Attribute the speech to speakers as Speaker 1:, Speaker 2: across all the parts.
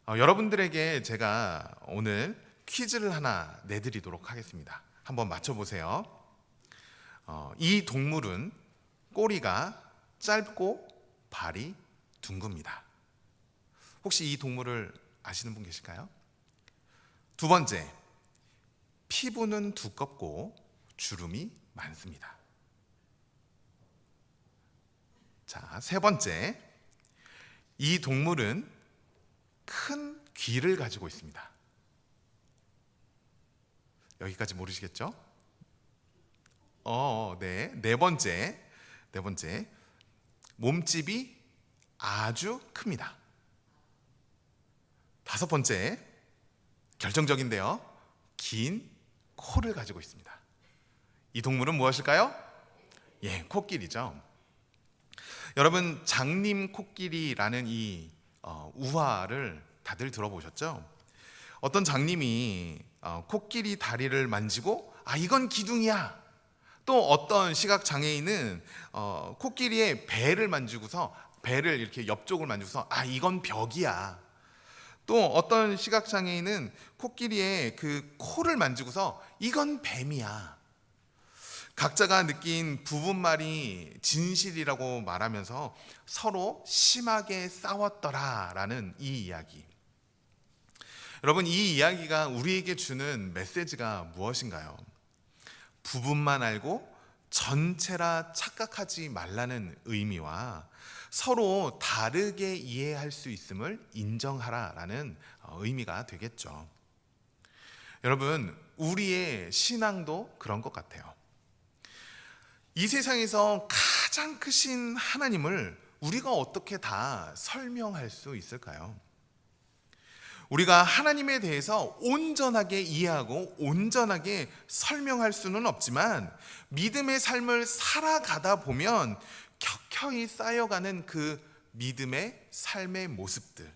Speaker 1: 여러분들에게 제가 오늘 퀴즈를 하나 내드리도록 하겠습니다. 한번 맞춰보세요. 이 동물은 꼬리가 짧고 발이 둥굽니다. 혹시 이 동물을 아시는 분 계실까요? 두 번째, 피부는 두껍고 주름이 많습니다. 자, 세 번째, 이 동물은 큰 귀를 가지고 있습니다. 여기까지 모르시겠죠? 네. 네 번째, 몸집이 아주 큽니다. 다섯 번째, 결정적인데요. 긴 코를 가지고 있습니다. 이 동물은 무엇일까요? 코끼리죠. 여러분, 장님 코끼리라는 이 우화를 다들 들어보셨죠? 어떤 장님이 코끼리 다리를 만지고 이건 기둥이야. 또 어떤 시각 장애인은 코끼리의 배를 만지고서 배를 이렇게 옆쪽을 만지고서 이건 벽이야. 또 어떤 시각 장애인은 코끼리의 그 코를 만지고서 이건 뱀이야. 각자가 느낀 부분말이 진실이라고 말하면서 서로 심하게 싸웠더라라는 이 이야기. 여러분, 이 이야기가 우리에게 주는 메시지가 무엇인가요? 부분만 알고 전체라 착각하지 말라는 의미와 서로 다르게 이해할 수 있음을 인정하라라는 의미가 되겠죠. 여러분, 우리의 신앙도 그런 것 같아요. 이 세상에서 가장 크신 하나님을 우리가 어떻게 다 설명할 수 있을까요? 우리가 하나님에 대해서 온전하게 이해하고 온전하게 설명할 수는 없지만 믿음의 삶을 살아가다 보면 켜켜이 쌓여가는 그 믿음의 삶의 모습들,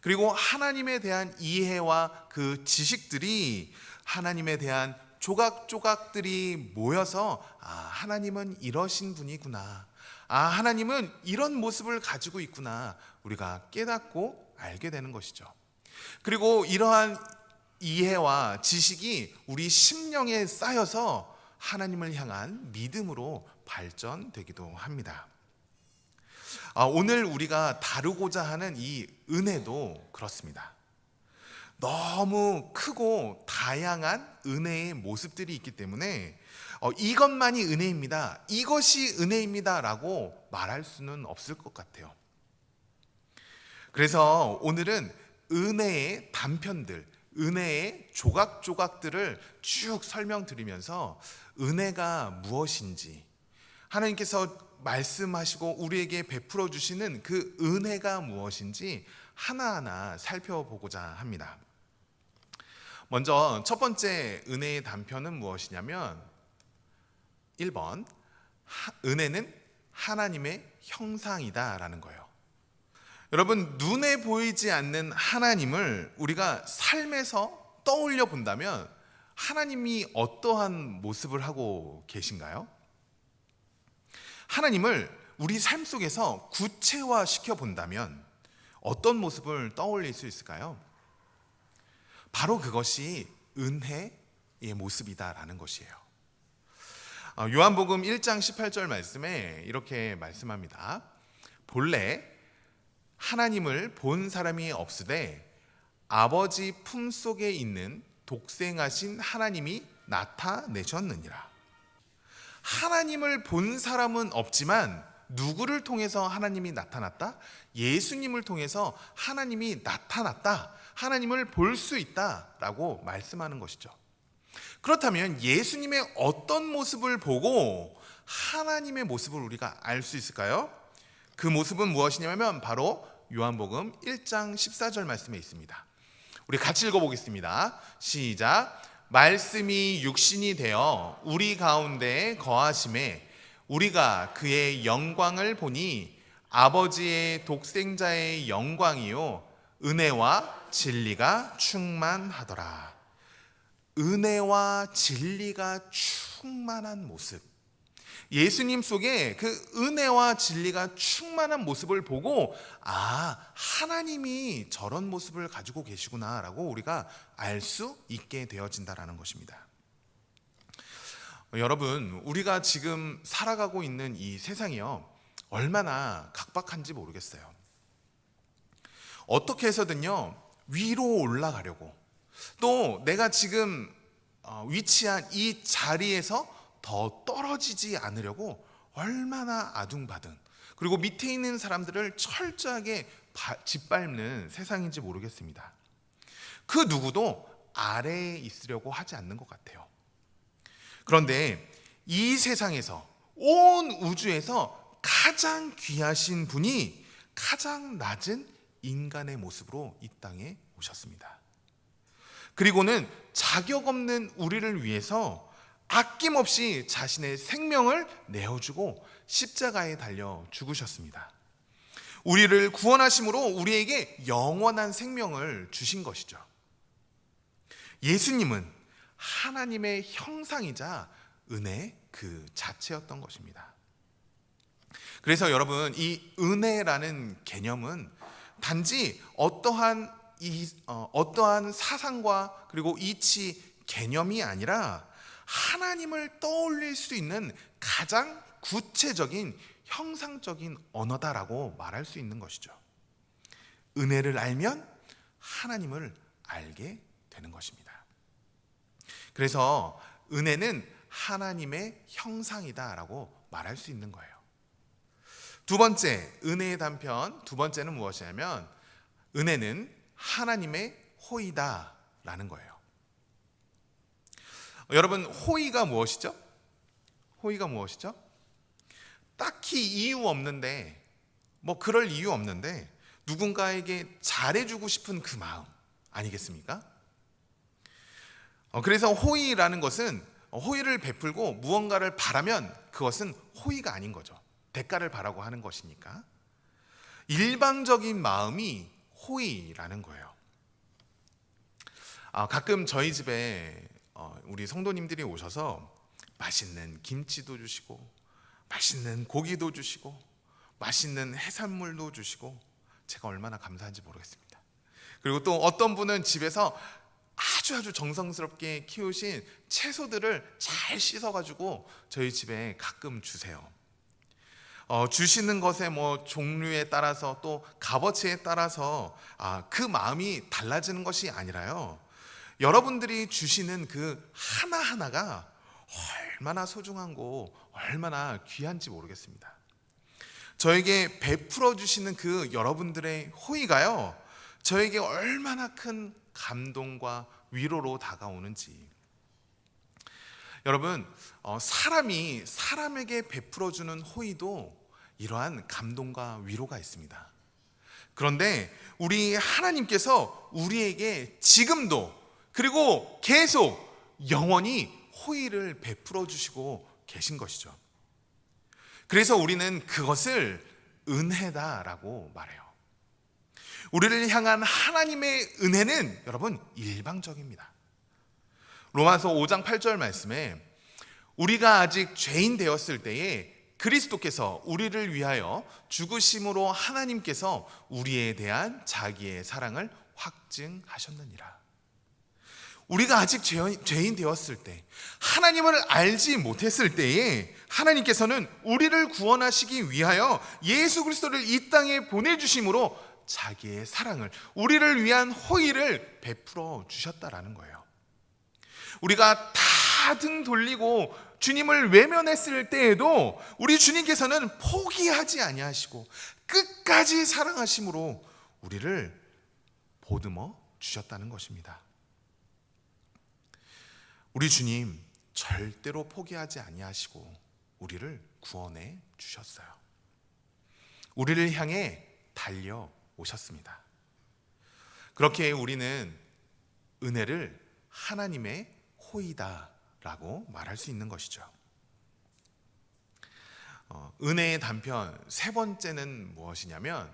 Speaker 1: 그리고 하나님에 대한 이해와 그 지식들이 하나님에 대한 조각조각들이 모여서 하나님은 이러신 분이구나, 하나님은 이런 모습을 가지고 있구나, 우리가 깨닫고 알게 되는 것이죠. 그리고 이러한 이해와 지식이 우리 심령에 쌓여서 하나님을 향한 믿음으로 발전되기도 합니다. 오늘 우리가 다루고자 하는 이 은혜도 그렇습니다. 너무 크고 다양한 은혜의 모습들이 있기 때문에 이것만이 은혜입니다, 이것이 은혜입니다 라고 말할 수는 없을 것 같아요. 그래서 오늘은 은혜의 단편들, 은혜의 조각조각들을 쭉 설명드리면서 은혜가 무엇인지, 하나님께서 말씀하시고 우리에게 베풀어 주시는 그 은혜가 무엇인지 하나하나 살펴보고자 합니다. 먼저 첫 번째 은혜의 단편은 무엇이냐면 1번, 은혜는 하나님의 형상이다 라는 거예요. 여러분, 눈에 보이지 않는 하나님을 우리가 삶에서 떠올려 본다면 하나님이 어떠한 모습을 하고 계신가요? 하나님을 우리 삶 속에서 구체화시켜 본다면 어떤 모습을 떠올릴 수 있을까요? 바로 그것이 은혜의 모습이다라는 것이에요. 요한복음 1장 18절 말씀에 이렇게 말씀합니다. 본래 하나님을 본 사람이 없으되 아버지 품속에 있는 독생하신 하나님이 나타내셨느니라. 하나님을 본 사람은 없지만 누구를 통해서 하나님이 나타났다? 예수님을 통해서 하나님이 나타났다, 하나님을 볼 수 있다라고 말씀하는 것이죠. 그렇다면 예수님의 어떤 모습을 보고 하나님의 모습을 우리가 알 수 있을까요? 그 모습은 무엇이냐면 바로 요한복음 1장 14절 말씀에 있습니다. 우리 같이 읽어보겠습니다. 시작. 말씀이 육신이 되어 우리 가운데 거하심에 우리가 그의 영광을 보니 아버지의 독생자의 영광이요 은혜와 진리가 충만하더라. 은혜와 진리가 충만한 모습, 예수님 속에 그 은혜와 진리가 충만한 모습을 보고 하나님이 저런 모습을 가지고 계시구나라고 우리가 알 수 있게 되어진다라는 것입니다. 여러분, 우리가 지금 살아가고 있는 이 세상이요, 얼마나 각박한지 모르겠어요. 어떻게 해서든요 위로 올라가려고, 또 내가 지금 위치한 이 자리에서 더 떨어지지 않으려고 얼마나 아둥바둥, 그리고 밑에 있는 사람들을 철저하게 짓밟는 세상인지 모르겠습니다. 그 누구도 아래에 있으려고 하지 않는 것 같아요. 그런데 이 세상에서, 온 우주에서 가장 귀하신 분이 가장 낮은 인간의 모습으로 이 땅에 오셨습니다. 그리고는 자격 없는 우리를 위해서 아낌없이 자신의 생명을 내어주고 십자가에 달려 죽으셨습니다. 우리를 구원하심으로 우리에게 영원한 생명을 주신 것이죠. 예수님은 하나님의 형상이자 은혜 그 자체였던 것입니다. 그래서 여러분, 이 은혜라는 개념은 단지 어떠한 사상과 그리고 이치, 개념이 아니라 하나님을 떠올릴 수 있는 가장 구체적인 형상적인 언어다라고 말할 수 있는 것이죠. 은혜를 알면 하나님을 알게 되는 것입니다. 그래서 은혜는 하나님의 형상이다라고 말할 수 있는 거예요. 두 번째, 은혜의 단편 두 번째는 무엇이냐면, 은혜는 하나님의 호의다라는 거예요. 여러분, 호의가 무엇이죠? 호의가 무엇이죠? 딱히 이유 없는데, 그럴 이유 없는데 누군가에게 잘해주고 싶은 그 마음 아니겠습니까? 그래서 호의라는 것은 호의를 베풀고 무언가를 바라면 그것은 호의가 아닌 거죠. 대가를 바라고 하는 것이니까. 일방적인 마음이 호의라는 거예요. 가끔 저희 집에 우리 성도님들이 오셔서 맛있는 김치도 주시고, 맛있는 고기도 주시고, 맛있는 해산물도 주시고, 제가 얼마나 감사한지 모르겠습니다. 그리고 또 어떤 분은 집에서 아주 정성스럽게 키우신 채소들을 잘 씻어가지고 저희 집에 가끔 주세요. 주시는 것의 종류에 따라서, 또 값어치에 따라서 그 마음이 달라지는 것이 아니라요, 여러분들이 주시는 그 하나하나가 얼마나 소중하고 얼마나 귀한지 모르겠습니다. 저에게 베풀어 주시는 그 여러분들의 호의가요, 저에게 얼마나 큰 감동과 위로로 다가오는지. 여러분, 사람이 사람에게 베풀어 주는 호의도 이러한 감동과 위로가 있습니다. 그런데 우리 하나님께서 우리에게 지금도, 그리고 계속 영원히 호의를 베풀어 주시고 계신 것이죠. 그래서 우리는 그것을 은혜다라고 말해요. 우리를 향한 하나님의 은혜는 여러분 일방적입니다. 로마서 5장 8절 말씀에 우리가 아직 죄인 되었을 때에 그리스도께서 우리를 위하여 죽으심으로 하나님께서 우리에 대한 자기의 사랑을 확증하셨느니라. 우리가 아직 죄인 되었을 때, 하나님을 알지 못했을 때에 하나님께서는 우리를 구원하시기 위하여 예수 그리스도를 이 땅에 보내주심으로 자기의 사랑을, 우리를 위한 호의를 베풀어 주셨다라는 거예요. 우리가 다 등 돌리고 주님을 외면했을 때에도 우리 주님께서는 포기하지 아니하시고 끝까지 사랑하심으로 우리를 보듬어 주셨다는 것입니다. 우리 주님 절대로 포기하지 아니하시고 우리를 구원해 주셨어요. 우리를 향해 달려오셨습니다. 그렇게 우리는 은혜를 하나님의 호의다라고 말할 수 있는 것이죠. 은혜의 단편 세 번째는 무엇이냐면,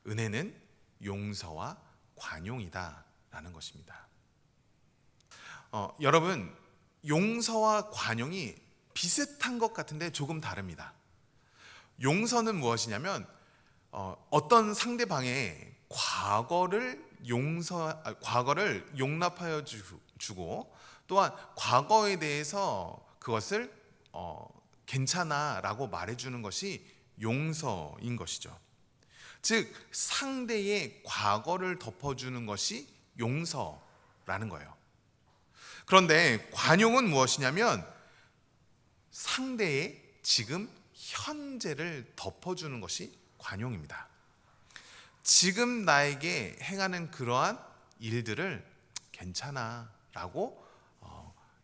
Speaker 1: 은혜는 용서와 관용이다라는 것입니다. 여러분, 용서와 관용이 비슷한 것 같은데 조금 다릅니다. 용서는 무엇이냐면 어떤 상대방의 과거를 용납하여 주고, 또한 과거에 대해서 그것을 괜찮아라고 말해주는 것이 용서인 것이죠. 즉 상대의 과거를 덮어주는 것이 용서라는 거예요. 그런데 관용은 무엇이냐면 상대의 지금 현재를 덮어주는 것이 관용입니다. 지금 나에게 행하는 그러한 일들을 괜찮아 라고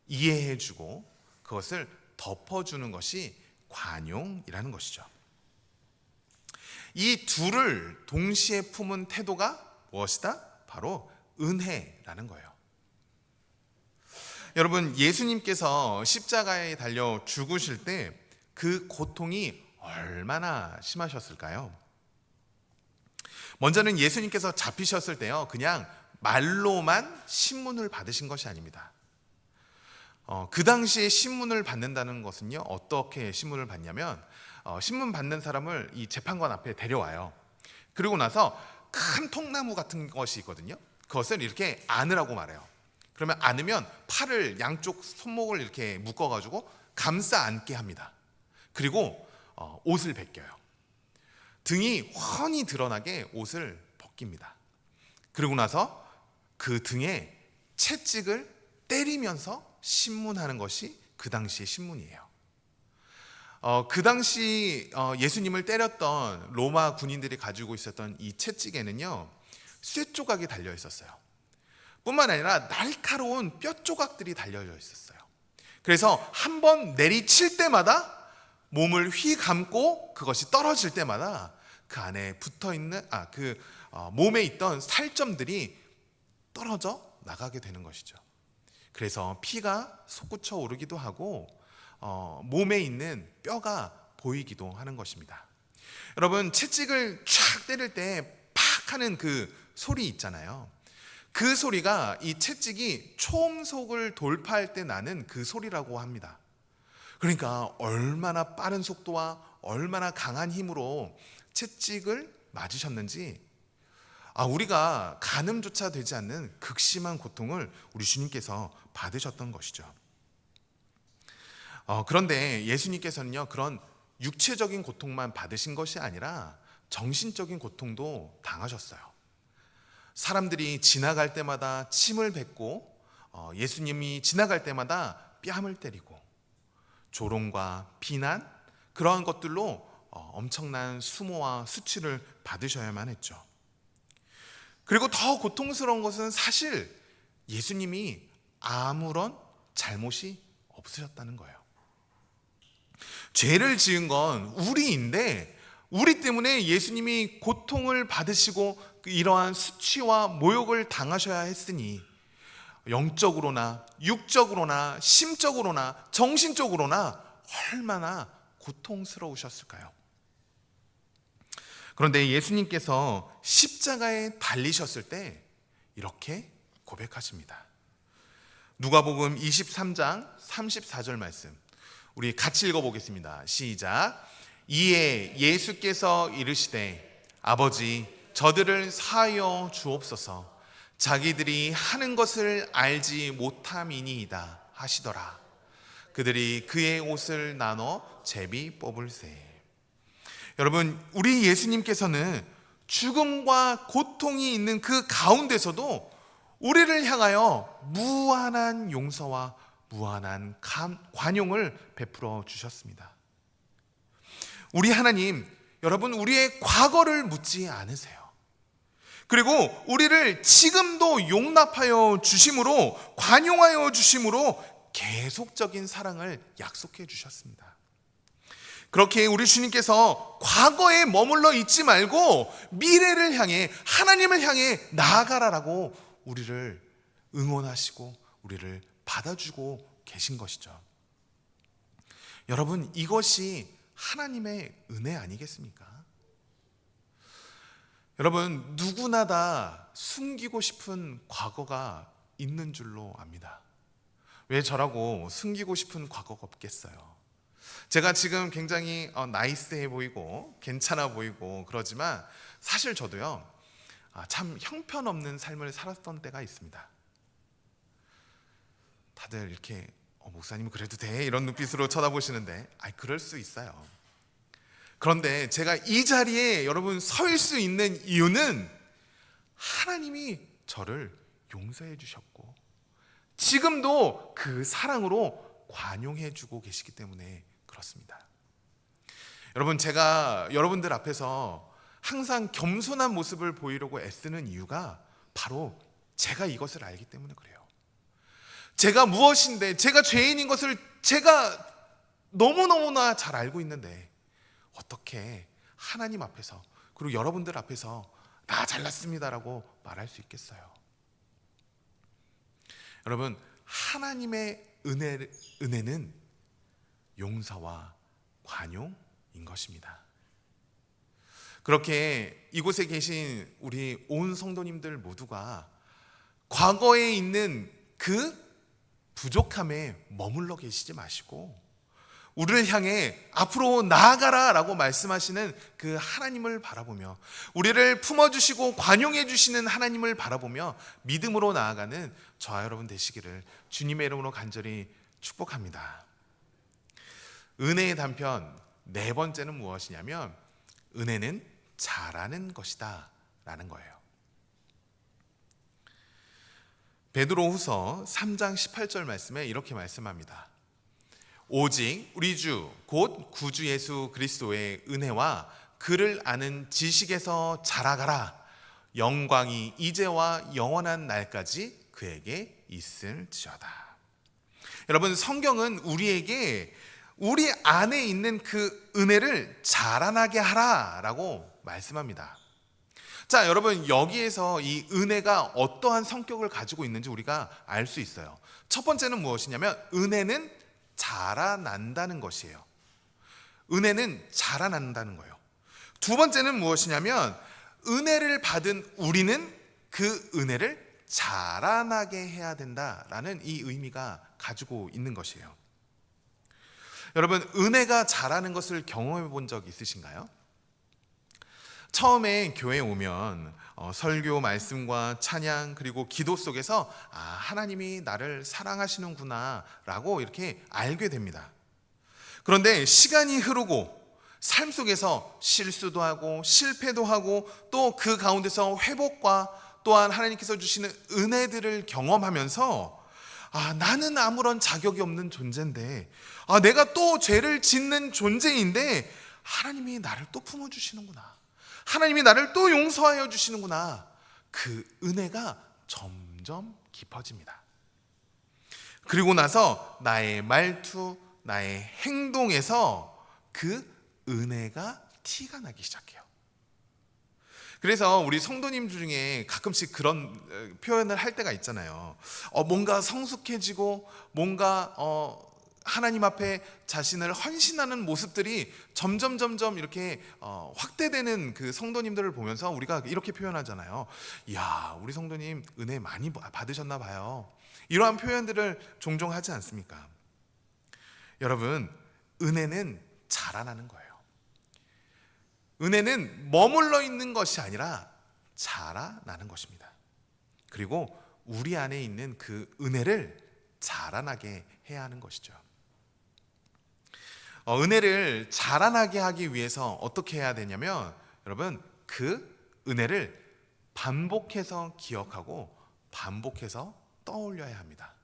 Speaker 1: 이해해주고 그것을 덮어주는 것이 관용이라는 것이죠. 이 둘을 동시에 품은 태도가 무엇이다? 바로 은혜라는 거예요. 여러분, 예수님께서 십자가에 달려 죽으실 때 그 고통이 얼마나 심하셨을까요? 먼저는 예수님께서 잡히셨을 때요, 그냥 말로만 신문을 받으신 것이 아닙니다. 그 당시에 신문을 받는다는 것은요, 어떻게 신문을 받냐면 신문 받는 사람을 이 재판관 앞에 데려와요. 그리고 나서 큰 통나무 같은 것이 있거든요. 그것을 이렇게 안으라고 말해요. 그러면 안으면 팔을, 양쪽 손목을 이렇게 묶어가지고 감싸 안게 합니다. 그리고 옷을 벗겨요. 등이 훤히 드러나게 옷을 벗깁니다. 그리고 나서 그 등에 채찍을 때리면서 신문하는 것이 그 당시의 신문이에요. 그 당시 예수님을 때렸던 로마 군인들이 가지고 있었던 이 채찍에는요, 쇠 조각이 달려 있었어요. 뿐만 아니라 날카로운 뼈 조각들이 달려져 있었어요. 그래서 한 번 내리칠 때마다 몸을 휘감고 그것이 떨어질 때마다 그 안에 붙어있는 몸에 있던 살점들이 떨어져 나가게 되는 것이죠. 그래서 피가 솟구쳐 오르기도 하고 몸에 있는 뼈가 보이기도 하는 것입니다. 여러분, 채찍을 촥 때릴 때 팍 하는 그 소리 있잖아요. 그 소리가 이 채찍이 초음속을 돌파할 때 나는 그 소리라고 합니다. 그러니까 얼마나 빠른 속도와 얼마나 강한 힘으로 채찍을 맞으셨는지 우리가 가늠조차 되지 않는 극심한 고통을 우리 주님께서 받으셨던 것이죠. 그런데 예수님께서는요, 그런 육체적인 고통만 받으신 것이 아니라 정신적인 고통도 당하셨어요. 사람들이 지나갈 때마다 침을 뱉고 예수님이 지나갈 때마다 뺨을 때리고 조롱과 비난, 그러한 것들로 엄청난 수모와 수치를 받으셔야만 했죠. 그리고 더 고통스러운 것은 사실 예수님이 아무런 잘못이 없으셨다는 거예요. 죄를 지은 건 우리인데 우리 때문에 예수님이 고통을 받으시고 이러한 수치와 모욕을 당하셔야 했으니 영적으로나 육적으로나 심적으로나 정신적으로나 얼마나 고통스러우셨을까요? 그런데 예수님께서 십자가에 달리셨을 때 이렇게 고백하십니다. 누가복음 23장 34절 말씀, 우리 같이 읽어보겠습니다. 시작. 이에 예수께서 이르시되 아버지, 저들을 사하여 주옵소서. 자기들이 하는 것을 알지 못함이니이다 하시더라. 그들이 그의 옷을 나눠 제비 뽑을세. 여러분, 우리 예수님께서는 죽음과 고통이 있는 그 가운데서도 우리를 향하여 무한한 용서와 무한한 관용을 베풀어 주셨습니다. 우리 하나님, 여러분, 우리의 과거를 묻지 않으세요. 그리고 우리를 지금도 용납하여 주심으로, 관용하여 주심으로 계속적인 사랑을 약속해 주셨습니다. 그렇게 우리 주님께서 과거에 머물러 있지 말고 미래를 향해, 하나님을 향해 나아가라라고 우리를 응원하시고 우리를 받아주고 계신 것이죠. 여러분, 이것이 하나님의 은혜 아니겠습니까? 여러분, 누구나 다 숨기고 싶은 과거가 있는 줄로 압니다. 왜 저라고 숨기고 싶은 과거가 없겠어요? 제가 지금 굉장히 나이스해 보이고 괜찮아 보이고 그러지만 사실 저도요, 참 형편없는 삶을 살았던 때가 있습니다. 다들 이렇게 목사님은 그래도 돼? 이런 눈빛으로 쳐다보시는데 그럴 수 있어요. 그런데 제가 이 자리에 여러분 서 있을 수 있는 이유는 하나님이 저를 용서해 주셨고 지금도 그 사랑으로 관용해 주고 계시기 때문에 그렇습니다. 여러분, 제가 여러분들 앞에서 항상 겸손한 모습을 보이려고 애쓰는 이유가 바로 제가 이것을 알기 때문에 그래요. 제가 무엇인데, 제가 죄인인 것을 제가 너무너무나 잘 알고 있는데 어떻게 하나님 앞에서 그리고 여러분들 앞에서 나 잘났습니다라고 말할 수 있겠어요? 여러분, 하나님의 은혜는 용서와 관용인 것입니다. 그렇게 이곳에 계신 우리 온 성도님들 모두가 과거에 있는 그 부족함에 머물러 계시지 마시고 우리를 향해 앞으로 나아가라 라고 말씀하시는 그 하나님을 바라보며 우리를 품어주시고 관용해 주시는 하나님을 바라보며 믿음으로 나아가는 저와 여러분 되시기를 주님의 이름으로 간절히 축복합니다. 은혜의 단편 네 번째는 무엇이냐면 은혜는 잘하는 것이다 라는 거예요. 베드로후서 3장 18절 말씀에 이렇게 말씀합니다. 오직 우리 주 곧 구주 예수 그리스도의 은혜와 그를 아는 지식에서 자라가라. 영광이 이제와 영원한 날까지 그에게 있을지어다. 여러분, 성경은 우리에게 우리 안에 있는 그 은혜를 자라나게 하라라고 말씀합니다. 자, 여러분, 여기에서 이 은혜가 어떠한 성격을 가지고 있는지 우리가 알 수 있어요. 첫 번째는 무엇이냐면 은혜는 자라난다는 것이에요. 은혜는 자라난다는 거예요. 두 번째는 무엇이냐면 은혜를 받은 우리는 그 은혜를 자라나게 해야 된다라는 이 의미가 가지고 있는 것이에요. 여러분, 은혜가 자라는 것을 경험해 본 적 있으신가요? 처음에 교회에 오면 설교 말씀과 찬양 그리고 기도 속에서 하나님이 나를 사랑하시는구나 라고 이렇게 알게 됩니다. 그런데 시간이 흐르고 삶 속에서 실수도 하고 실패도 하고 또 그 가운데서 회복과 또한 하나님께서 주시는 은혜들을 경험하면서 나는 아무런 자격이 없는 존재인데 내가 또 죄를 짓는 존재인데 하나님이 나를 또 품어주시는구나, 하나님이 나를 또 용서하여 주시는구나, 그 은혜가 점점 깊어집니다. 그리고 나서 나의 말투, 나의 행동에서 그 은혜가 티가 나기 시작해요. 그래서 우리 성도님 중에 가끔씩 그런 표현을 할 때가 있잖아요. 뭔가 성숙해지고 뭔가 하나님 앞에 자신을 헌신하는 모습들이 점점 이렇게 확대되는 그 성도님들을 보면서 우리가 이렇게 표현하잖아요. 이야, 우리 성도님 은혜 많이 받으셨나 봐요. 이러한 표현들을 종종 하지 않습니까? 여러분, 은혜는 자라나는 거예요. 은혜는 머물러 있는 것이 아니라 자라나는 것입니다. 그리고 우리 안에 있는 그 은혜를 자라나게 해야 하는 것이죠. 은혜를 자라나게 하기 위해서 어떻게 해야 되냐면 여러분, 그 은혜를 반복해서 기억하고 반복해서 떠올려야 합니다.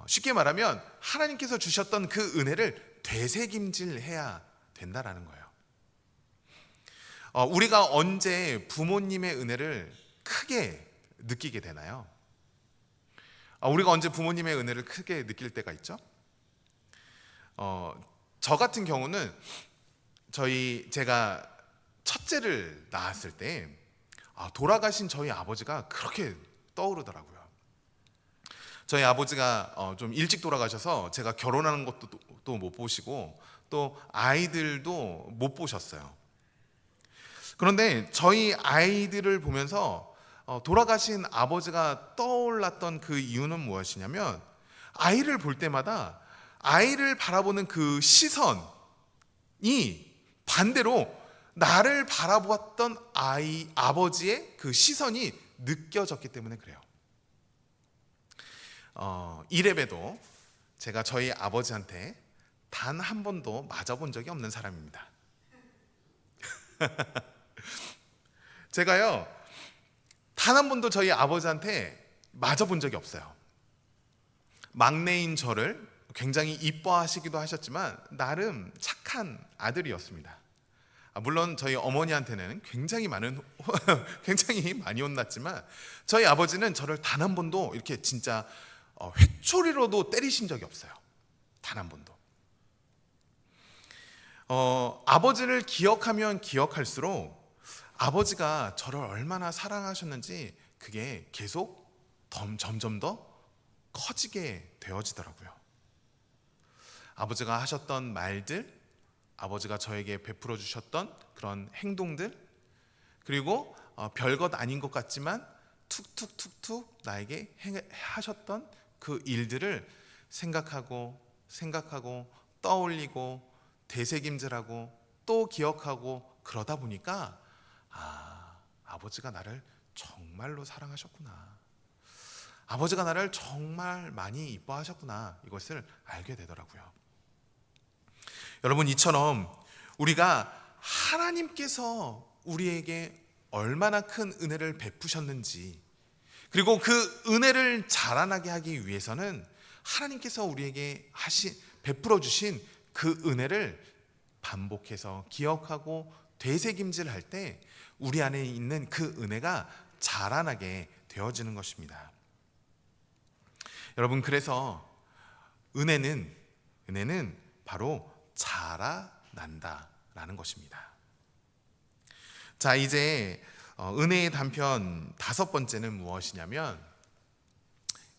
Speaker 1: 쉽게 말하면 하나님께서 주셨던 그 은혜를 되새김질해야 된다라는 거예요. 우리가 언제 부모님의 은혜를 크게 느끼게 되나요? 우리가 언제 부모님의 은혜를 크게 느낄 때가 있죠? 저 같은 경우는 제가 첫째를 낳았을 때 돌아가신 저희 아버지가 그렇게 떠오르더라고요. 저희 아버지가 좀 일찍 돌아가셔서 제가 결혼하는 것도 또 못 보시고 또 아이들도 못 보셨어요. 그런데 저희 아이들을 보면서 돌아가신 아버지가 떠올랐던 그 이유는 무엇이냐면 아이를 볼 때마다 아이를 바라보는 그 시선이 반대로 나를 바라보았던 아버지의 그 시선이 느껴졌기 때문에 그래요. 이래봬도 제가 저희 아버지한테 단 한 번도 맞아본 적이 없는 사람입니다. 제가요, 단 한 번도 저희 아버지한테 맞아본 적이 없어요. 막내인 저를 굉장히 이뻐하시기도 하셨지만 나름 착한 아들이었습니다. 물론 저희 어머니한테는 굉장히 많이 혼났지만 저희 아버지는 저를 단 한 번도 이렇게 진짜 회초리로도 때리신 적이 없어요. 단 한 번도. 아버지를 기억하면 기억할수록 아버지가 저를 얼마나 사랑하셨는지 그게 계속 점점 더 커지게 되어지더라고요. 아버지가 하셨던 말들, 아버지가 저에게 베풀어 주셨던 그런 행동들, 그리고 별것 아닌 것 같지만 툭툭툭툭 나에게 하셨던 그 일들을 생각하고 떠올리고 되새김질하고 또 기억하고 그러다 보니까 아버지가 나를 정말로 사랑하셨구나, 아버지가 나를 정말 많이 이뻐하셨구나, 이것을 알게 되더라고요. 여러분, 이처럼 우리가 하나님께서 우리에게 얼마나 큰 은혜를 베푸셨는지, 그리고 그 은혜를 자라나게 하기 위해서는 하나님께서 우리에게 베풀어 주신 그 은혜를 반복해서 기억하고 되새김질할 때 우리 안에 있는 그 은혜가 자라나게 되어지는 것입니다. 여러분, 그래서 은혜는 바로 자라난다라는 것입니다. 자, 이제 은혜의 단편 5번째는 무엇이냐면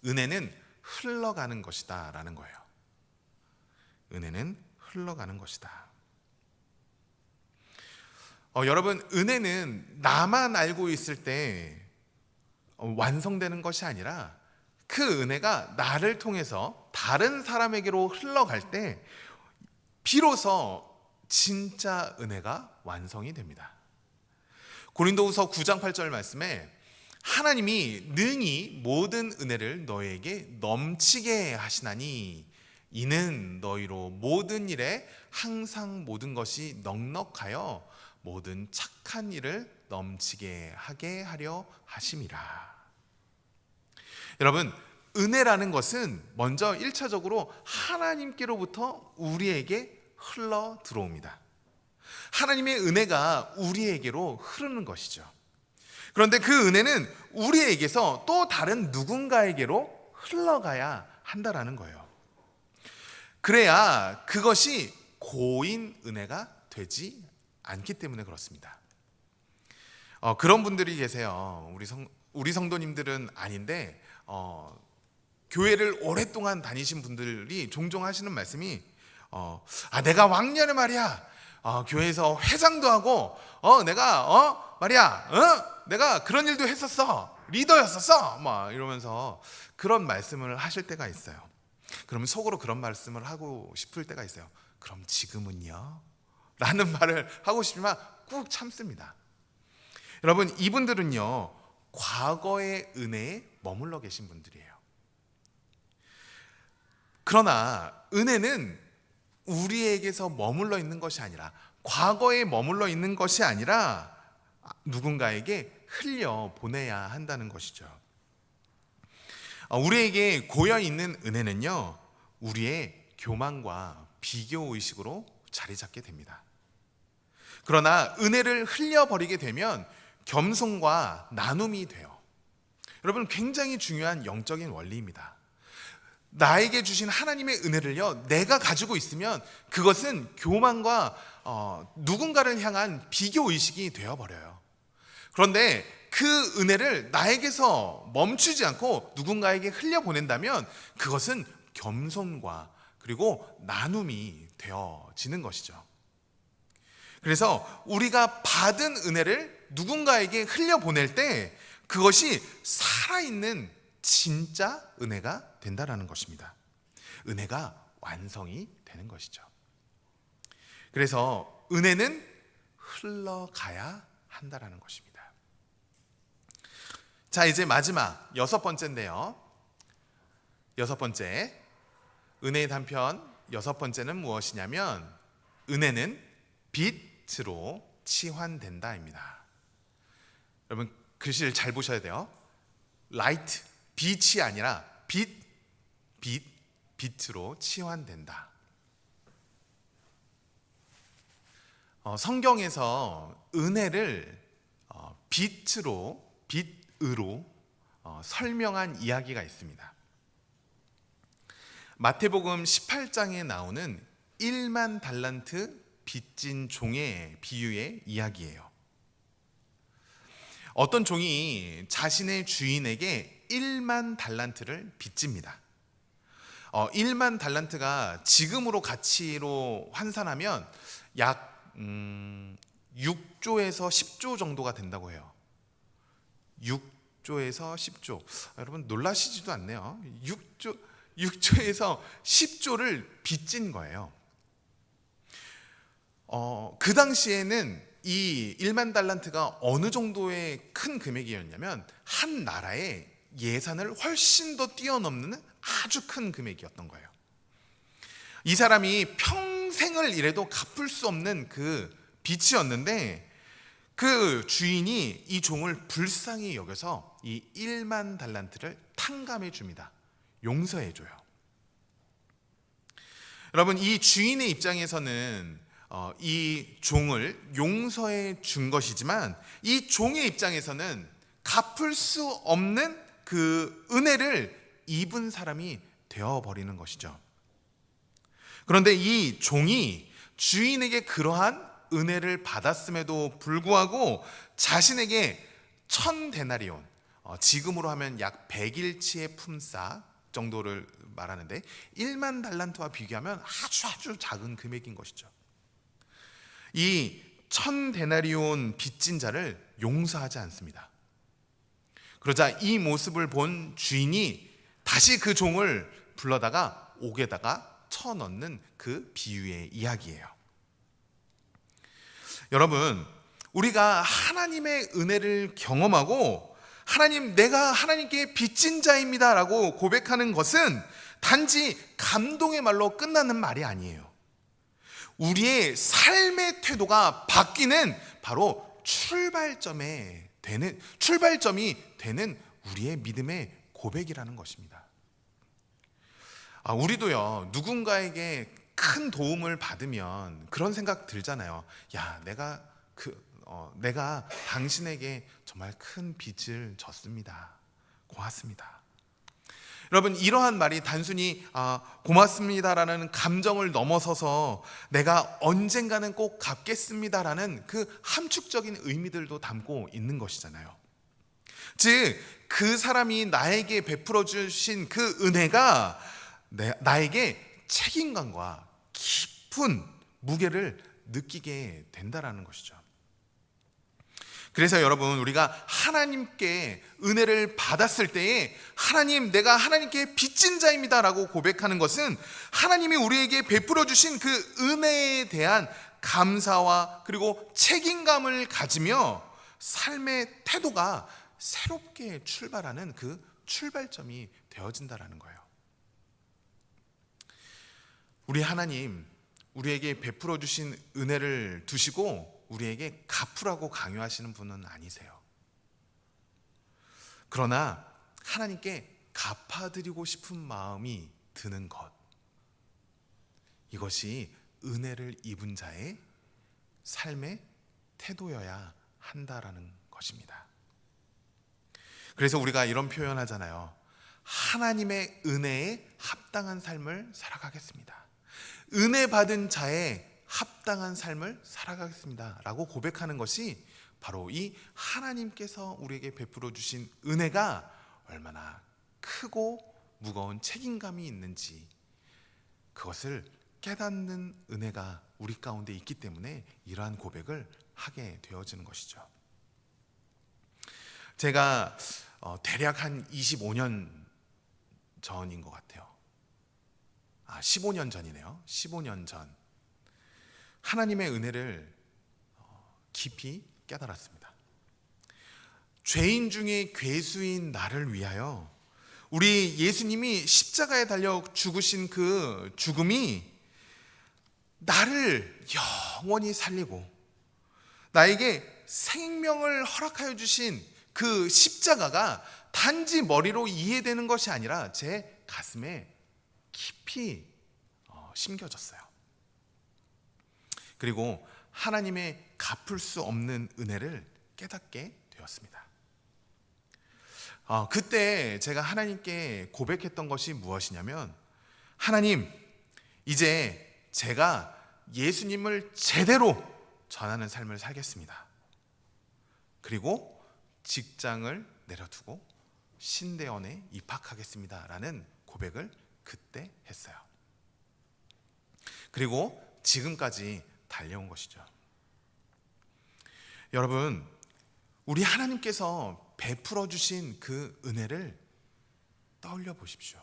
Speaker 1: 은혜는 흘러가는 것이다 라는 거예요. 은혜는 흘러가는 것이다. 여러분, 은혜는 나만 알고 있을 때 완성되는 것이 아니라 그 은혜가 나를 통해서 다른 사람에게로 흘러갈 때 비로소 진짜 은혜가 완성이 됩니다. 고린도후서 9장 8절 말씀에 하나님이 능히 모든 은혜를 너에게 넘치게 하시나니 이는 너희로 모든 일에 항상 모든 것이 넉넉하여 모든 착한 일을 넘치게 하게 하려 하심이라. 여러분, 은혜라는 것은 먼저 1차적으로 하나님께로부터 우리에게 흘러 들어옵니다. 하나님의 은혜가 우리에게로 흐르는 것이죠. 그런데 그 은혜는 우리에게서 또 다른 누군가에게로 흘러가야 한다라는 거예요. 그래야 그것이 고인 은혜가 되지 않기 때문에 그렇습니다. 그런 분들이 계세요. 우리 성도님들은 아닌데 교회를 오랫동안 다니신 분들이 종종 하시는 말씀이 내가 왕년에 말이야 교회에서 회장도 하고 내가 그런 일도 했었어, 리더였었어, 막 이러면서 그런 말씀을 하실 때가 있어요. 그러면 속으로 그런 말씀을 하고 싶을 때가 있어요. 그럼 지금은요? 라는 말을 하고 싶지만 꾹 참습니다. 여러분, 이분들은요 과거의 은혜에 머물러 계신 분들이에요. 그러나 은혜는 우리에게서 머물러 있는 것이 아니라, 과거에 머물러 있는 것이 아니라 누군가에게 흘려 보내야 한다는 것이죠. 우리에게 고여 있는 은혜는요 우리의 교만과 비교 의식으로 자리 잡게 됩니다. 그러나 은혜를 흘려버리게 되면 겸손과 나눔이 돼요. 여러분, 굉장히 중요한 영적인 원리입니다. 나에게 주신 하나님의 은혜를요 내가 가지고 있으면 그것은 교만과 누군가를 향한 비교 의식이 되어버려요. 그런데 그 은혜를 나에게서 멈추지 않고 누군가에게 흘려보낸다면 그것은 겸손과 그리고 나눔이 되어지는 것이죠. 그래서 우리가 받은 은혜를 누군가에게 흘려보낼 때 그것이 살아있는 진짜 은혜가 된다는 것입니다. 은혜가 완성이 되는 것이죠. 그래서 은혜는 흘러가야 한다라는 것입니다. 자, 이제 마지막 6번째인데요. 6번째, 은혜의 단편 6번째는 무엇이냐면 은혜는 빛으로 치환된다입니다. 여러분 글씨를 잘 보셔야 돼요. 라이트, 빛이 아니라 빛으로 치환된다. 성경에서 은혜를 빛으로 설명한 이야기가 있습니다. 마태복음 18장에 나오는 1만 달란트 빚진 종의 비유의 이야기예요. 어떤 종이 자신의 주인에게 1만 달란트를 빚집니다. 1만 달란트가 지금으로 가치로 환산하면 약 6조에서 10조 정도가 된다고 해요. 6조에서 10조. 여러분 놀라시지도 않네요. 6조에서 10조를 빚진 거예요. 그 당시에는 이 1만 달란트가 어느 정도의 큰 금액이었냐면 한 나라의 예산을 훨씬 더 뛰어넘는 아주 큰 금액이었던 거예요. 이 사람이 평생을 일해도 갚을 수 없는 그 빚이었는데 그 주인이 이 종을 불쌍히 여겨서 이 1만 달란트를 탕감해 줍니다. 용서해 줘요. 여러분 이 주인의 입장에서는 이 종을 용서해 준 것이지만 이 종의 입장에서는 갚을 수 없는 그 은혜를 입은 사람이 되어버리는 것이죠. 그런데 이 종이 주인에게 그러한 은혜를 받았음에도 불구하고 자신에게 1000데나리온, 지금으로 하면 약 100일치의 품삯 정도를 말하는데 1만 달란트와 비교하면 아주 작은 금액인 것이죠. 이 1000데나리온 빚진 자를 용서하지 않습니다. 그러자 이 모습을 본 주인이 다시 그 종을 불러다가 옥에다가 쳐넣는 그 비유의 이야기예요. 여러분, 우리가 하나님의 은혜를 경험하고 하나님, 내가 하나님께 빚진 자입니다 라고 고백하는 것은 단지 감동의 말로 끝나는 말이 아니에요. 우리의 삶의 태도가 바뀌는 바로 출발점이 되는 우리의 믿음의 고백이라는 것입니다. 우리도요, 누군가에게 큰 도움을 받으면 그런 생각 들잖아요. 야, 내가 당신에게 정말 큰 빚을 졌습니다. 고맙습니다. 여러분, 이러한 말이 단순히 고맙습니다라는 감정을 넘어서서 내가 언젠가는 꼭 갚겠습니다라는 그 함축적인 의미들도 담고 있는 것이잖아요. 즉, 그 사람이 나에게 베풀어 주신 그 은혜가 나에게 책임감과 깊은 무게를 느끼게 된다라는 것이죠. 그래서 여러분, 우리가 하나님께 은혜를 받았을 때에 하나님, 내가 하나님께 빚진 자입니다 라고 고백하는 것은 하나님이 우리에게 베풀어 주신 그 은혜에 대한 감사와 그리고 책임감을 가지며 삶의 태도가 새롭게 출발하는 그 출발점이 되어진다라는 거예요. 우리 하나님, 우리에게 베풀어 주신 은혜를 두시고 우리에게 갚으라고 강요하시는 분은 아니세요. 그러나 하나님께 갚아드리고 싶은 마음이 드는 것, 이것이 은혜를 입은 자의 삶의 태도여야 한다라는 것입니다. 그래서 우리가 이런 표현하잖아요. 하나님의 은혜에 합당한 삶을 살아가겠습니다. 은혜 받은 자의 합당한 삶을 살아가겠습니다 라고 고백하는 것이 바로 이 하나님께서 우리에게 베풀어 주신 은혜가 얼마나 크고 무거운 책임감이 있는지 그것을 깨닫는 은혜가 우리 가운데 있기 때문에 이러한 고백을 하게 되어지는 것이죠. 제가 대략 한 25년 전인 것 같아요. 15년 전이네요. 15년 전 하나님의 은혜를 깊이 깨달았습니다. 죄인 중에 괴수인 나를 위하여 우리 예수님이 십자가에 달려 죽으신 그 죽음이 나를 영원히 살리고 나에게 생명을 허락하여 주신 그 십자가가 단지 머리로 이해되는 것이 아니라 제 가슴에 깊이 심겨졌어요. 그리고 하나님의 갚을 수 없는 은혜를 깨닫게 되었습니다. 그때 제가 하나님께 고백했던 것이 무엇이냐면, 하나님, 이제 제가 예수님을 제대로 전하는 삶을 살겠습니다. 그리고 직장을 내려두고 신대원에 입학하겠습니다 라는 고백을 그때 했어요. 그리고 지금까지 달려온 것이죠. 여러분, 우리 하나님께서 베풀어 주신 그 은혜를 떠올려 보십시오.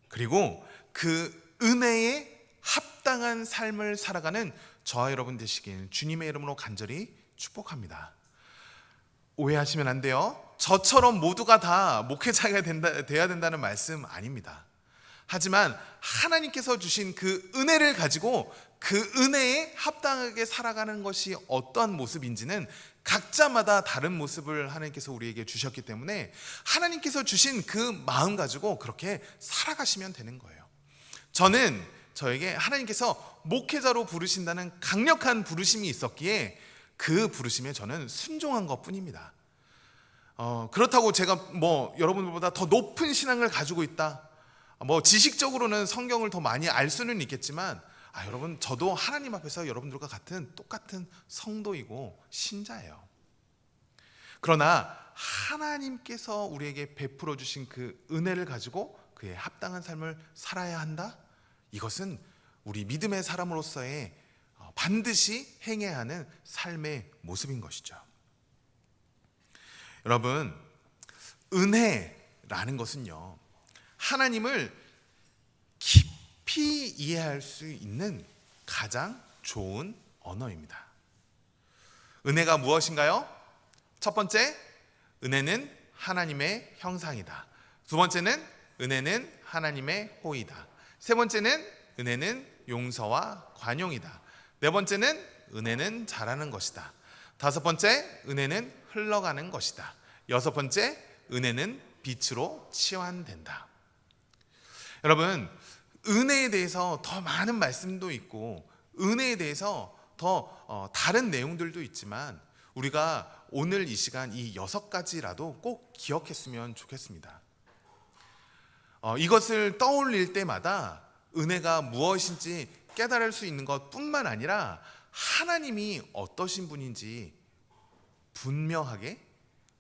Speaker 1: 그리고 그 은혜에 합당한 삶을 살아가는 저와 여러분 되시길 주님의 이름으로 간절히 축복합니다. 오해하시면 안 돼요. 저처럼 모두가 다 목회자가 돼야 된다는 말씀 아닙니다. 하지만 하나님께서 주신 그 은혜를 가지고 그 은혜에 합당하게 살아가는 것이 어떠한 모습인지는 각자마다 다른 모습을 하나님께서 우리에게 주셨기 때문에 하나님께서 주신 그 마음 가지고 그렇게 살아가시면 되는 거예요. 저는 저에게 하나님께서 목회자로 부르신다는 강력한 부르심이 있었기에 그 부르심에 저는 순종한 것뿐입니다. 그렇다고 제가 여러분들보다 더 높은 신앙을 가지고 있다, 지식적으로는 성경을 더 많이 알 수는 있겠지만 여러분, 저도 하나님 앞에서 여러분들과 똑같은 성도이고 신자예요. 그러나 하나님께서 우리에게 베풀어 주신 그 은혜를 가지고 그에 합당한 삶을 살아야 한다? 이것은 우리 믿음의 사람으로서의 반드시 행해야 하는 삶의 모습인 것이죠. 여러분, 은혜라는 것은요, 하나님을 깊이 이해할 수 있는 가장 좋은 언어입니다. 은혜가 무엇인가요? 첫 번째, 은혜는 하나님의 형상이다. 두 번째는 은혜는 하나님의 호의다. 세 번째는 은혜는 용서와 관용이다. 네 번째는 은혜는 잘하는 것이다. 다섯 번째, 은혜는 흘러가는 것이다. 여섯 번째, 은혜는 빛으로 치환된다. 여러분, 은혜에 대해서 더 많은 말씀도 있고 은혜에 대해서 더 다른 내용들도 있지만 우리가 오늘 이 시간 이 6가지라도 꼭 기억했으면 좋겠습니다. 이것을 떠올릴 때마다 은혜가 무엇인지 깨달을 수 있는 것뿐만 아니라 하나님이 어떠신 분인지 분명하게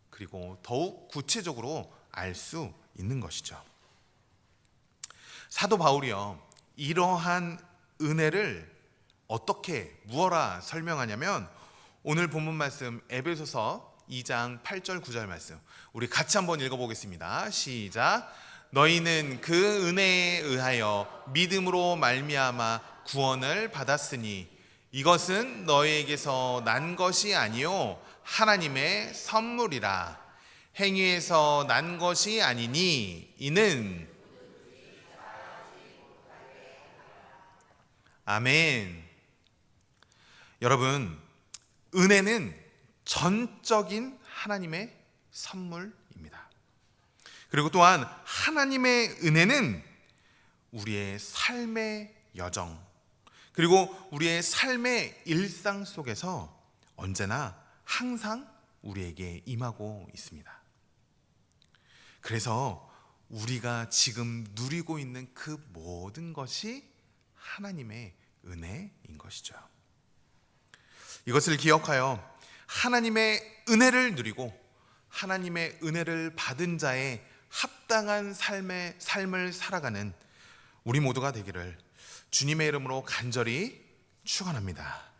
Speaker 1: 그리고 더욱 구체적으로 알 수 있는 것이죠. 사도 바울이요, 이러한 은혜를 어떻게 무어라 설명하냐면 오늘 본문 말씀 에베소서 2장 8절 9절 말씀 우리 같이 한번 읽어보겠습니다. 시작. 너희는 그 은혜에 의하여 믿음으로 말미암아 구원을 받았으니 이것은 너희에게서 난 것이 아니요 하나님의 선물이라. 행위에서 난 것이 아니니 이는 아멘. 여러분, 은혜는 전적인 하나님의 선물입니다. 그리고 또한 하나님의 은혜는 우리의 삶의 여정 그리고 우리의 삶의 일상 속에서 언제나 항상 우리에게 임하고 있습니다. 그래서 우리가 지금 누리고 있는 그 모든 것이 하나님의 은혜인 것이죠. 이것을 기억하여 하나님의 은혜를 누리고 하나님의 은혜를 받은 자의 합당한 삶을 살아가는 우리 모두가 되기를 주님의 이름으로 간절히 축원합니다.